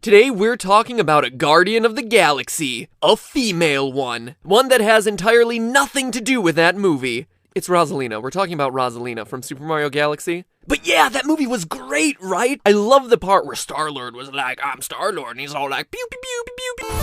Today we're talking about a Guardian of the Galaxy, a female one that has entirely nothing to do with that movie. It's Rosalina. We're talking about Rosalina from Super Mario Galaxy. But yeah, that movie was great, right? I love the part where Star-Lord was like, I'm Star-Lord, and he's all like, pew, pew, pew, pew, pew, pew.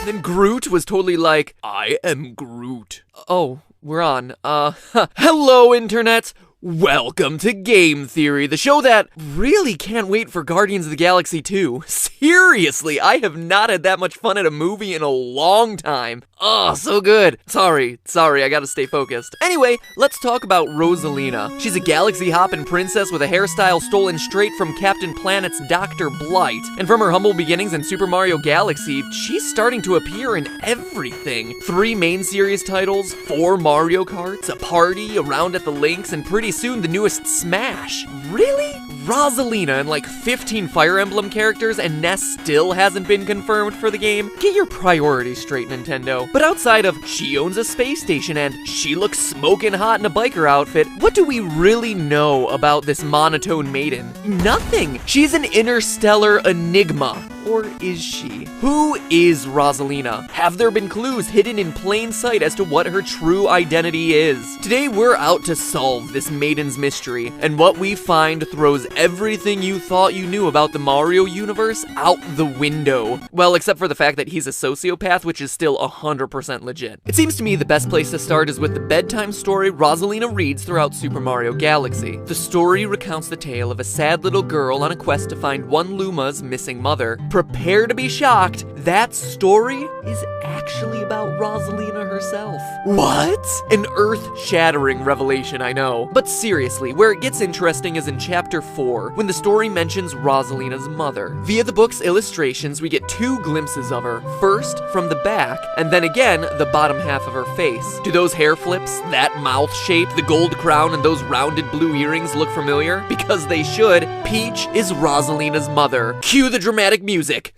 Then Groot was totally like, I am Groot. Oh, we're on. Hello, internet. Welcome to Game Theory, the show that really can't wait for Guardians of the Galaxy 2. Seriously, I have not had that much fun at a movie in a long time. Oh, so good. Sorry, I gotta stay focused. Anyway, let's talk about Rosalina. She's a galaxy-hopping princess with a hairstyle stolen straight from Captain Planet's Dr. Blight. And from her humble beginnings in Super Mario Galaxy, she's starting to appear in everything. 3 main series titles, 4 Mario Karts, a party, a round at the links, and pretty soon the newest Smash. Really? Rosalina and like 15 Fire Emblem characters, and Ness still hasn't been confirmed for the game? Get your priorities straight, Nintendo. But outside of she owns a space station and she looks smoking hot in a biker outfit, what do we really know about this monotone maiden? Nothing! She's an interstellar enigma. Or is she? Who is Rosalina? Have there been clues hidden in plain sight as to what her true identity is? Today we're out to solve this maiden's mystery, and what we find throws everything you thought you knew about the Mario universe out the window. Well, except for the fact that he's a sociopath, which is still 100% legit. It seems to me the best place to start is with the bedtime story Rosalina reads throughout Super Mario Galaxy. The story recounts the tale of a sad little girl on a quest to find one Luma's missing mother. Prepare to be shocked, that story is actually about Rosalina herself. What? An earth-shattering revelation, I know. But seriously, where it gets interesting is in Chapter 4, when the story mentions Rosalina's mother. Via the book's illustrations, we get 2 glimpses of her. First, from the back, and then again, the bottom half of her face. Do those hair flips, that mouth shape, the gold crown, and those rounded blue earrings look familiar? Because they should. Peach is Rosalina's mother. Cue the dramatic music.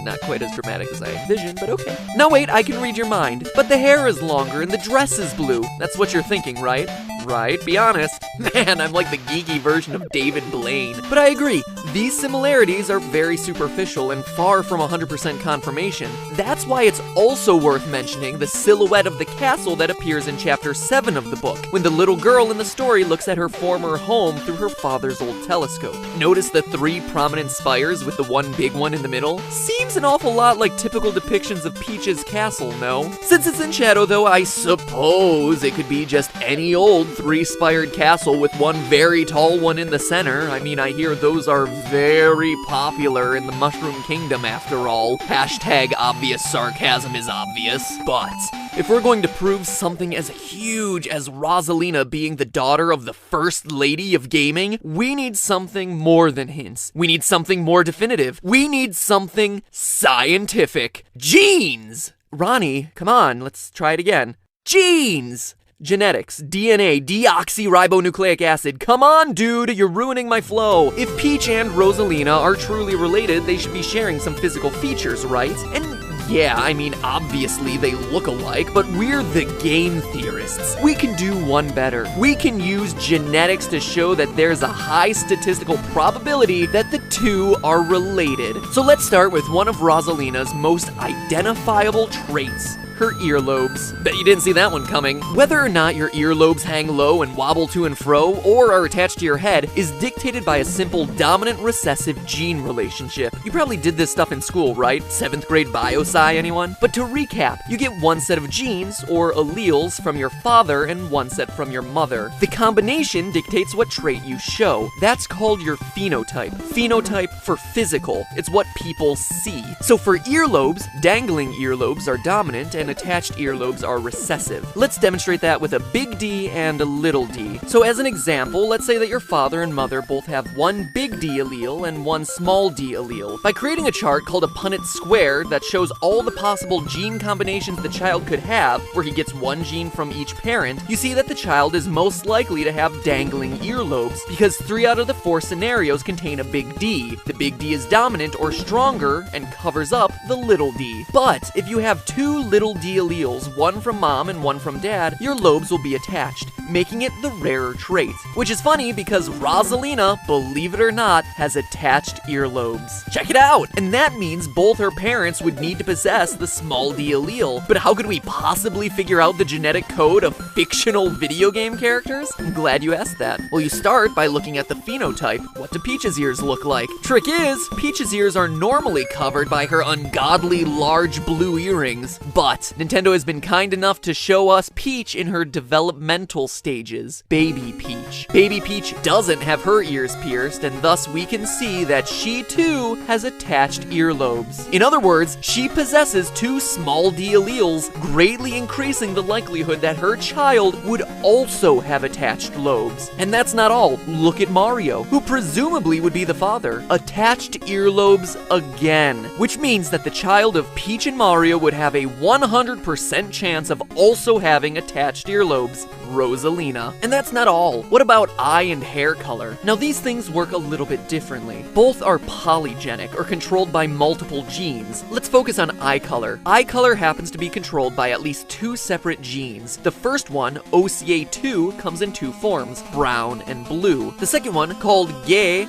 Not quite as dramatic as I envisioned, but okay. No, wait, I can read your mind. But the hair is longer and the dress is blue. That's what you're thinking, right? Right, be honest. Man, I'm like the geeky version of David Blaine. But I agree, these similarities are very superficial and far from 100% confirmation. That's why it's also worth mentioning the silhouette of the castle that appears in Chapter 7 of the book, when the little girl in the story looks at her former home through her father's old telescope. Notice the 3 prominent spires with the one big one in the middle? Seems an awful lot like typical depictions of Peach's castle, no? Since it's in shadow though, I suppose it could be just any old 3-spired castle with one very tall one in the center. I mean, I hear those are very popular in the Mushroom Kingdom after all. Hashtag obvious sarcasm is obvious. But if we're going to prove something as huge as Rosalina being the daughter of the First Lady of Gaming, we need something more than hints. We need something more definitive. We need something scientific. Genes! Ronnie, come on, let's try it again. Genes! Genetics, DNA, deoxyribonucleic acid. Come on, dude, you're ruining my flow. If Peach and Rosalina are truly related, they should be sharing some physical features, right? And yeah, I mean, obviously they look alike, but we're the game theorists. We can do one better. We can use genetics to show that there's a high statistical probability that the 2 are related. So let's start with one of Rosalina's most identifiable traits. Her earlobes. Bet you didn't see that one coming. Whether or not your earlobes hang low and wobble to and fro, or are attached to your head, is dictated by a simple dominant-recessive gene relationship. You probably did this stuff in school, right? 7th grade bio-sci, anyone? But to recap, you get one set of genes, or alleles, from your father and one set from your mother. The combination dictates what trait you show. That's called your phenotype. Phenotype for physical. It's what people see. So for earlobes, dangling earlobes are dominant, and attached earlobes are recessive. Let's demonstrate that with a big D and a little d. So as an example, let's say that your father and mother both have one big D allele and one small d allele. By creating a chart called a Punnett square that shows all the possible gene combinations the child could have, where he gets one gene from each parent, you see that the child is most likely to have dangling earlobes, because 3 out of the 4 scenarios contain a big D. The big D is dominant or stronger and covers up the little d. But if you have 2 little d alleles, one from mom and one from dad, your lobes will be attached, making it the rarer trait. Which is funny because Rosalina, believe it or not, has attached earlobes. Check it out! And that means both her parents would need to possess the small d allele. But how could we possibly figure out the genetic code of fictional video game characters? I'm glad you asked that. Well, you start by looking at the phenotype. What do Peach's ears look like? Trick is, Peach's ears are normally covered by her ungodly large blue earrings. But Nintendo has been kind enough to show us Peach in her developmental stages. Baby Peach. Baby Peach doesn't have her ears pierced, and thus we can see that she too has attached earlobes. In other words, she possesses 2 small d alleles, greatly increasing the likelihood that her child would also have attached lobes. And that's not all. Look at Mario, who presumably would be the father. Attached earlobes again, which means that the child of Peach and Mario would have a 100% chance of also having attached earlobes. Rosalina. And that's not all. What about eye and hair color? Now these things work a little bit differently. Both are polygenic, or controlled by multiple genes. Let's focus on eye color. Eye color happens to be controlled by at least 2 separate genes. The first one, OCA2, comes in 2 forms, brown and blue. The second one, called Guy,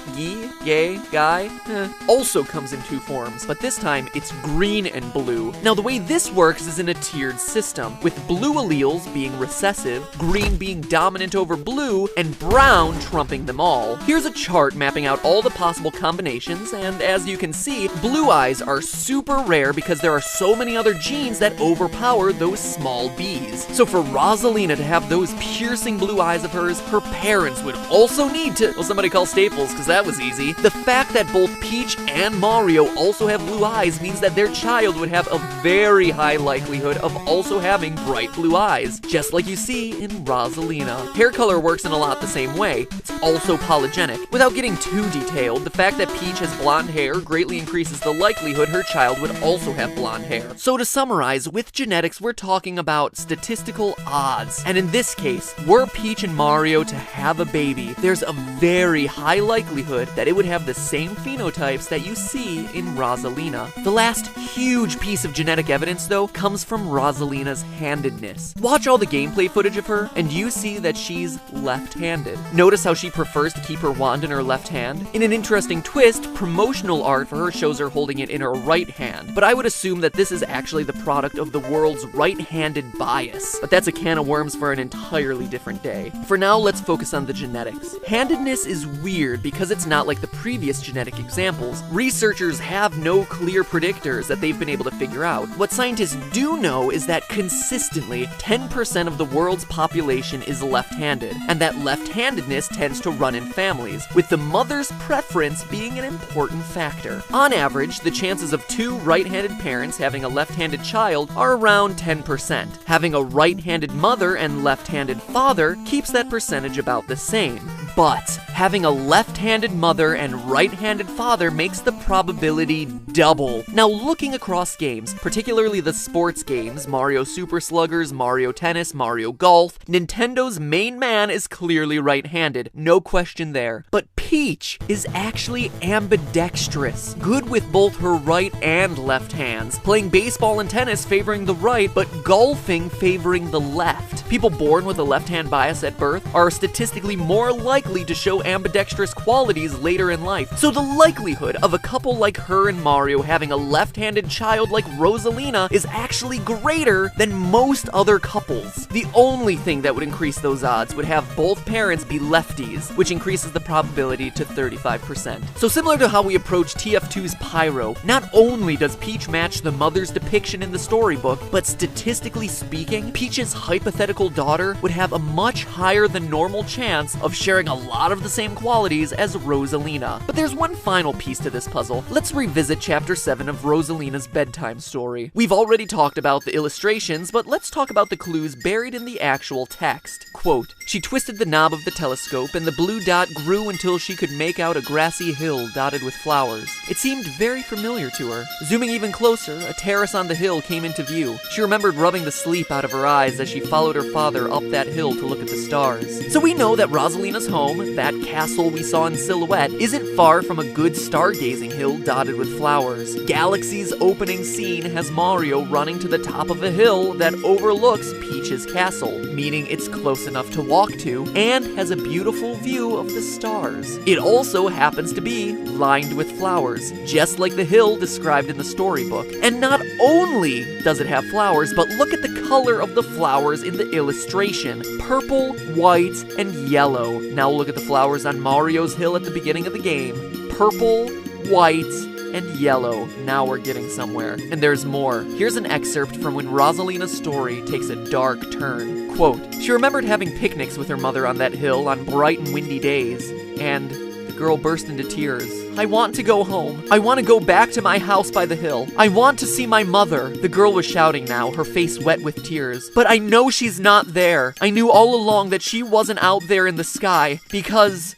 also comes in 2 forms, but this time it's green and blue. Now the way this works is in a tiered system, with blue alleles being recessive, green being dominant over blue, and brown trumping them all. Here's a chart mapping out all the possible combinations, and as you can see, blue eyes are super rare because there are so many other genes that overpower those small B's. So for Rosalina to have those piercing blue eyes of hers, her parents would also need to, well, somebody call Staples, because that was easy. The fact that both Peach and Mario also have blue eyes means that their child would have a very high likelihood of also having bright blue eyes, just like you see in Rosalina. Hair color works in a lot the same way. It's also polygenic. Without getting too detailed, the fact that Peach has blonde hair greatly increases the likelihood her child would also have blonde hair. So to summarize, with genetics, we're talking about statistical odds. And in this case, were Peach and Mario to have a baby, there's a very high likelihood that it would have the same phenotypes that you see in Rosalina. The last huge piece of genetic evidence, though, comes from Rosalina's handedness. Watch all the gameplay footage of her, and you see that she's left-handed. Notice how she prefers to keep her wand in her left hand? In an interesting twist, promotional art for her shows her holding it in her right hand, but I would assume that this is actually the product of the world's right-handed bias. But that's a can of worms for an entirely different day. For now, let's focus on the genetics. Handedness is weird because it's not like the previous genetic examples. Researchers have no clear predictors that they've been able to figure out. What scientists do know is that consistently, 10% of the world's population is left-handed, and that left-handedness tends to run in families, with the mother's preference being an important factor. On average, the chances of 2 right-handed parents having a left-handed child are around 10%. Having a right-handed mother and left-handed father keeps that percentage about the same. But having a left-handed mother and right-handed father makes the probability double. Now, looking across games, particularly the sports games, Mario Super Sluggers, Mario Tennis, Mario Golf, Nintendo's main man is clearly right-handed, no question there. But Peach is actually ambidextrous, good with both her right and left hands, playing baseball and tennis favoring the right, but golfing favoring the left. People born with a left-hand bias at birth are statistically more likely to show ambidextrous qualities later in life. So the likelihood of a couple like her and Mario having a left-handed child like Rosalina is actually greater than most other couples. The only thing thing that would increase those odds would have both parents be lefties, which increases the probability to 35%. So similar to how we approach TF2's Pyro, not only does Peach match the mother's depiction in the storybook, but statistically speaking, Peach's hypothetical daughter would have a much higher than normal chance of sharing a lot of the same qualities as Rosalina. But there's one final piece to this puzzle. Let's revisit Chapter 7 of Rosalina's bedtime story. We've already talked about the illustrations, but let's talk about the clues buried in the actual text. Quote, "She twisted the knob of the telescope, and the blue dot grew until she could make out a grassy hill dotted with flowers. It seemed very familiar to her. Zooming even closer, a terrace on the hill came into view. She remembered rubbing the sleep out of her eyes as she followed her father up that hill to look at the stars." So we know that Rosalina's home, that castle we saw in silhouette, isn't far from a good stargazing hill dotted with flowers. Galaxy's opening scene has Mario running to the top of a hill that overlooks Peach's castle, meaning it's close enough to walk to and has a beautiful view of the stars. It also happens to be lined with flowers, just like the hill described in the storybook. And not only does it have flowers, but look at the color of the flowers in the illustration. Purple, white, and yellow. Now look at the flowers on Mario's hill at the beginning of the game. Purple, white, and yellow. Now we're getting somewhere. And there's more. Here's an excerpt from when Rosalina's story takes a dark turn. Quote, "She remembered having picnics with her mother on that hill on bright and windy days, and the girl burst into tears. I want to go home. I want to go back to my house by the hill. I want to see my mother." The girl was shouting now, her face wet with tears. "But I know she's not there. I knew all along that she wasn't out there in the sky because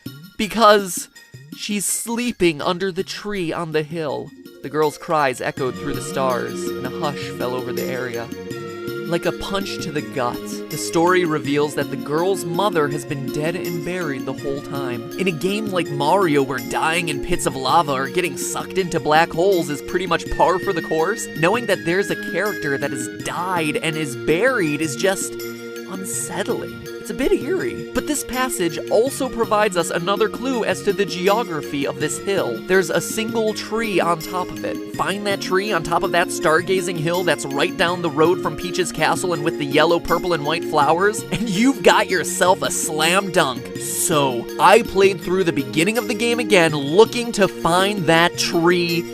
she's sleeping under the tree on the hill." The girl's cries echoed through the stars, and a hush fell over the area. Like a punch to the gut, the story reveals that the girl's mother has been dead and buried the whole time. In a game like Mario, where dying in pits of lava or getting sucked into black holes is pretty much par for the course, knowing that there's a character that has died and is buried is just unsettling. It's a bit eerie. But this passage also provides us another clue as to the geography of this hill. There's a single tree on top of it. Find that tree on top of that stargazing hill that's right down the road from Peach's castle and with the yellow, purple, and white flowers, and you've got yourself a slam dunk. So, I played through the beginning of the game again looking to find that tree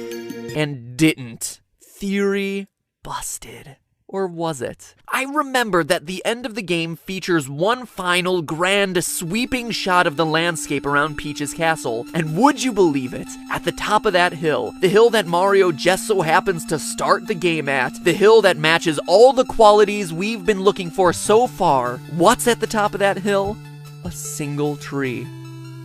and didn't. Theory busted. Or was it? I remember that the end of the game features one final grand sweeping shot of the landscape around Peach's castle. And would you believe it? At the top of that hill, the hill that Mario just so happens to start the game at, the hill that matches all the qualities we've been looking for so far, what's at the top of that hill? A single tree.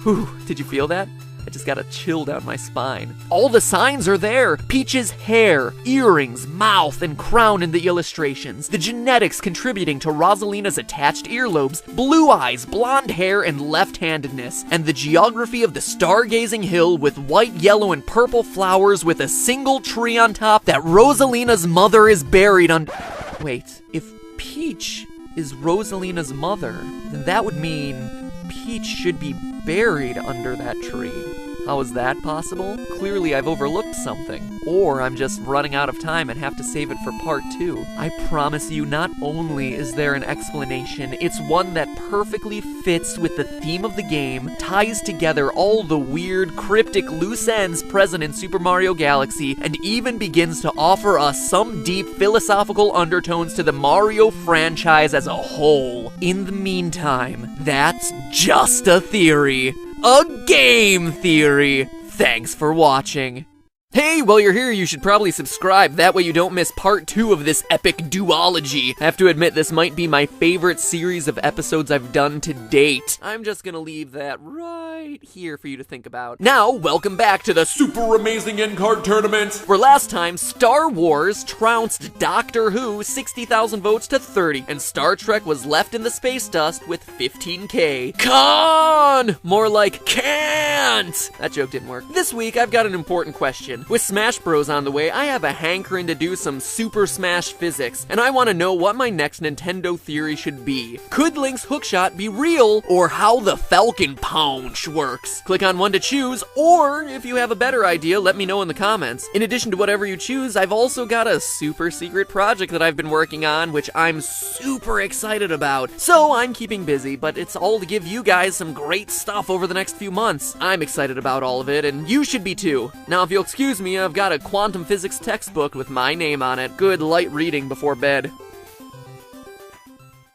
Whew, did you feel that? I just got a chill down my spine. All the signs are there. Peach's hair, earrings, mouth, and crown in the illustrations. The genetics contributing to Rosalina's attached earlobes, blue eyes, blonde hair, and left-handedness. And the geography of the stargazing hill with white, yellow, and purple flowers with a single tree on top that Rosalina's mother is buried on. Wait, if Peach is Rosalina's mother, then that would mean Peach should be buried under that tree. How is that possible? Clearly I've overlooked something. Or I'm just running out of time and have to save it for part 2. I promise you, not only is there an explanation, it's one that perfectly fits with the theme of the game, ties together all the weird, cryptic loose ends present in Super Mario Galaxy, and even begins to offer us some deep philosophical undertones to the Mario franchise as a whole. In the meantime, that's just a theory. A game theory! Thanks for watching. Hey, while you're here, you should probably subscribe. That way you don't miss part 2 of this epic duology. I have to admit, this might be my favorite series of episodes I've done to date. I'm just gonna leave that right here for you to think about. Now, welcome back to the Super Amazing End-Card Tournament, where last time, Star Wars trounced Doctor Who 60,000 votes to 30, and Star Trek was left in the space dust with 15K. Con! More like can't! That joke didn't work. This week, I've got an important question. With Smash Bros on the way, I have a hankering to do some Super Smash physics, and I want to know what my next Nintendo theory should be. Could Link's hookshot be real, or how the Falcon Punch which works. Click on one to choose, or if you have a better idea, let me know in the comments. In addition to whatever you choose, I've also got a super secret project that I've been working on, which I'm super excited about. So I'm keeping busy, but it's all to give you guys some great stuff over the next few months. I'm excited about all of it, and you should be too. Now, if you'll excuse me, I've got a quantum physics textbook with my name on it. Good light reading before bed.